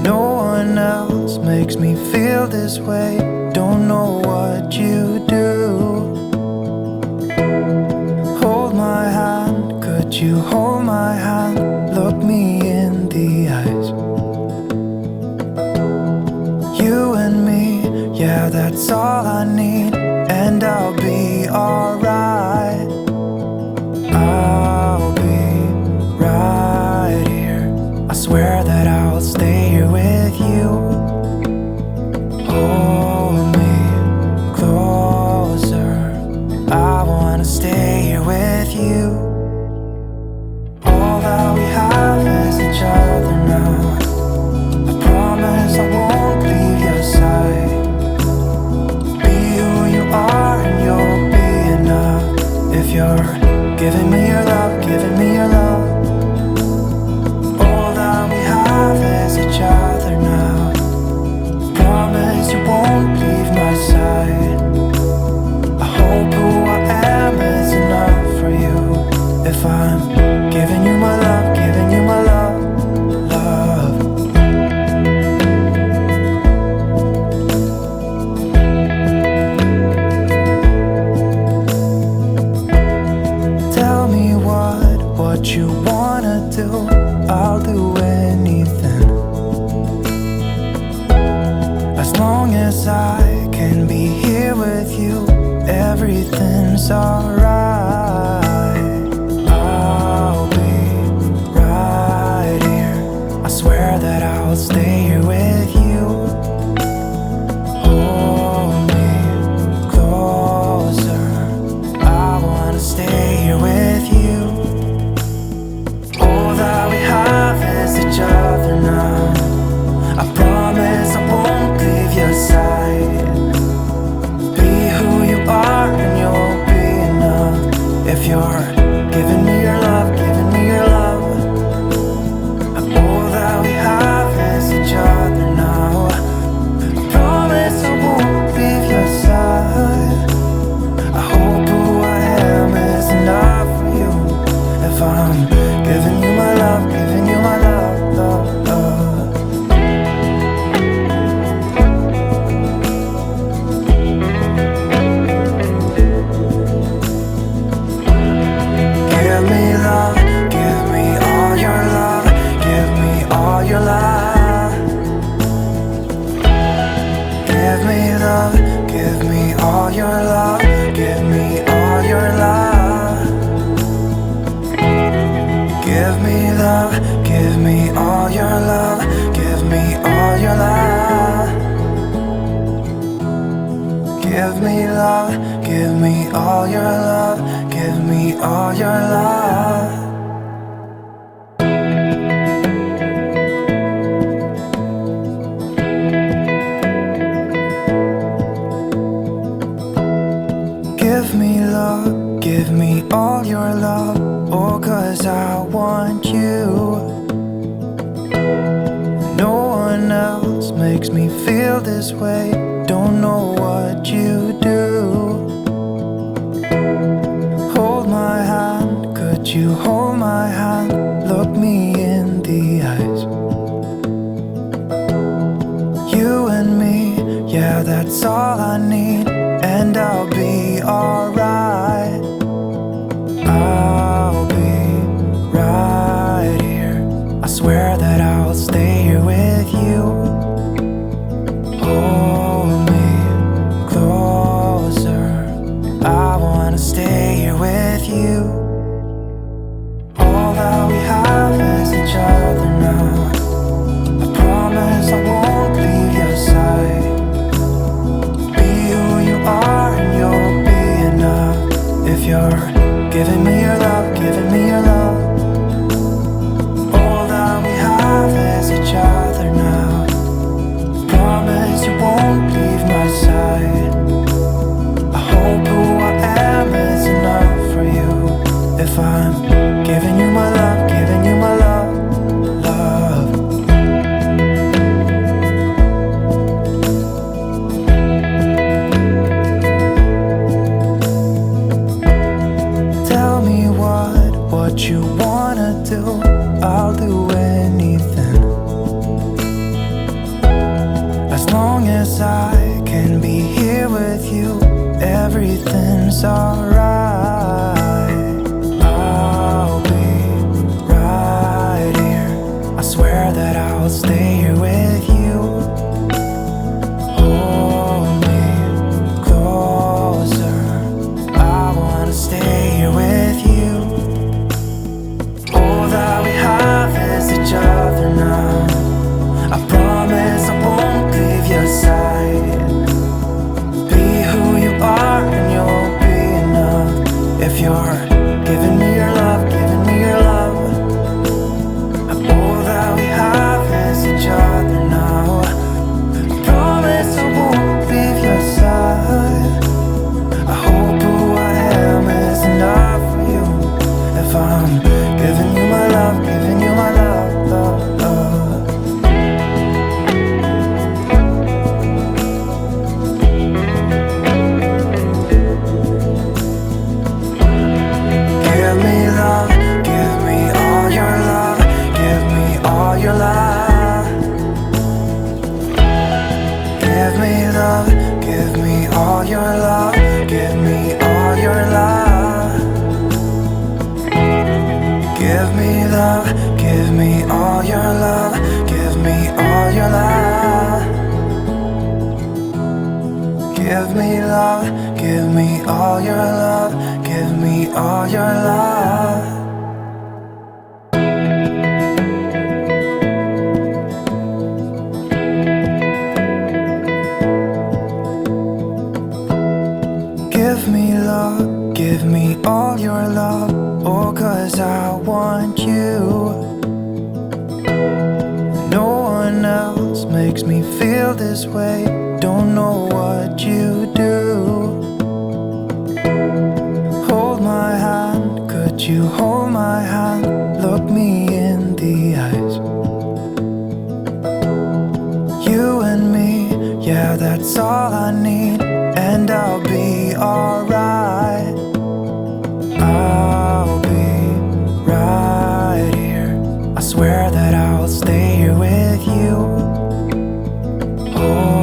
No one else makes me feel this way. Don't know what you do. Hold my hand, could you hold my hand? Look me in the eyes. You and me, yeah, that's all I need. And I'll be alright. I'll be right here. I swear that I'll stay here with you. Hold me closer. I wanna stay here with you. All that we have is each other now. I promise I won't leave your side. Be who you are and you'll be enough. If you're giving me your love, giving me your love. All that we have is each other now. Promise you won't leave my side. I hope who I am is enough for you. If I'm giving you my love, giving you my love, love. Tell me what you wanna do. I'll do anything. As long as I can be here with you, everything's alright. I'll be right here. I swear that I'll stay here with you. Hold me closer. I wanna stay here with you. All that we have is each other now. I promise I won't leave your side. Be who you are and you'll be enough. If you're giving me your love, giving me your love. All that we have is each other now. I promise I won't leave your side. I hope who I am is enough for you. If I'm giving you my love, giving you my love, love, love. Give me love, give me all your love, give me all your love. Give me love, give me all your love, give me all your love. Give me love, give me all your love, give me all your love. Give me love, give me all your love, give me all your love. Give me love, give me all your love. Oh, 'cause I want you. No one else makes me feel this way. Don't know what you do. Hold my hand, could you hold my hand? Look me in the eyes. You and me, yeah, that's all I need. And I'll be alright. I'll be right here. I swear that I'll stay here with you. Hold me closer. I wanna stay here with you. All that we have is each other now. I promise I won't leave your side. Be who you are and you'll be enough. If you're giving me your love, giving me your love. All that we have is each other now. Promise you won't leave my side. I hope who I am is enough for you. If I'm giving you my love, giving you my love, love. Tell me what you wanna do. I'll do anything. As long as I can be here with you, everything's alright. I'll be right here. I swear that I'll stay here with you. Hold me closer. I wanna stay here with you. All that we have is each other now. I promise I won't leave your side. Be who you are and you'll be enough. If you're giving me your love, giving me your love. All that we have is each other now. I promise I won't leave your side. I hope who I am is enough for you. If I'm giving you my love, giving you my love, love, love. Give me love, give me all your love, give me all your love. Give me love, give me all your love, give me all your love. Give me love, give me all your love, give me all your love. Give me love, give me all your love, give me all your love. Give me love, give me all your love. Oh, 'cause I want you. No one else makes me feel this way. Don't know what you do. Hold my hand, could you hold my hand? Look me in the eyes. You and me, yeah, that's all I need. And I'll be alright. I'll be right here. I swear that I'll stay here with you. Oh,